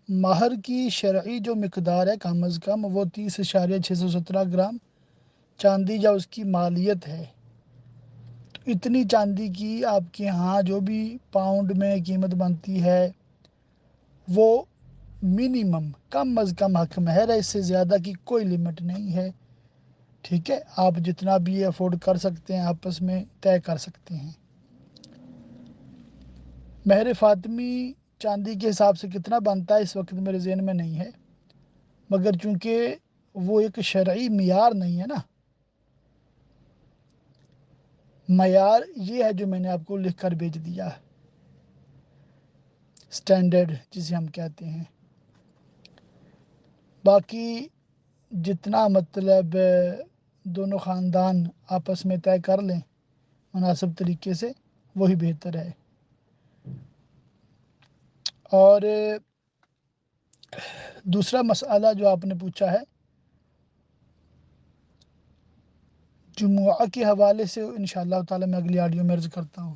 مہر کی شرعی جو مقدار ہے کم از کم وہ 30.617 گرام چاندی یا اس کی مالیت ہے۔ تو اتنی چاندی کی آپ کے ہاں جو بھی پاؤنڈ میں قیمت بنتی ہے وہ منیمم کم از کم حق مہر ہے، اس سے زیادہ کی کوئی لمٹ نہیں ہے۔ ٹھیک ہے، آپ جتنا بھی افورڈ کر سکتے ہیں آپس میں طے کر سکتے ہیں۔ مہر فاطمی چاندی کے حساب سے کتنا بنتا ہے اس وقت میرے ذہن میں نہیں ہے، مگر چونکہ وہ ایک شرعی معیار نہیں ہے نا، معیار یہ ہے جو میں نے آپ کو لکھ کر بھیج دیا، سٹینڈرڈ جسے ہم کہتے ہیں۔ باقی جتنا مطلب دونوں خاندان آپس میں طے کر لیں مناسب طریقے سے وہی بہتر ہے۔ اور دوسرا مسئلہ جو آپ نے پوچھا ہے جمعہ کے حوالے سے، انشاءاللہ تعالی میں اگلی آڈیو میں عرض کرتا ہوں۔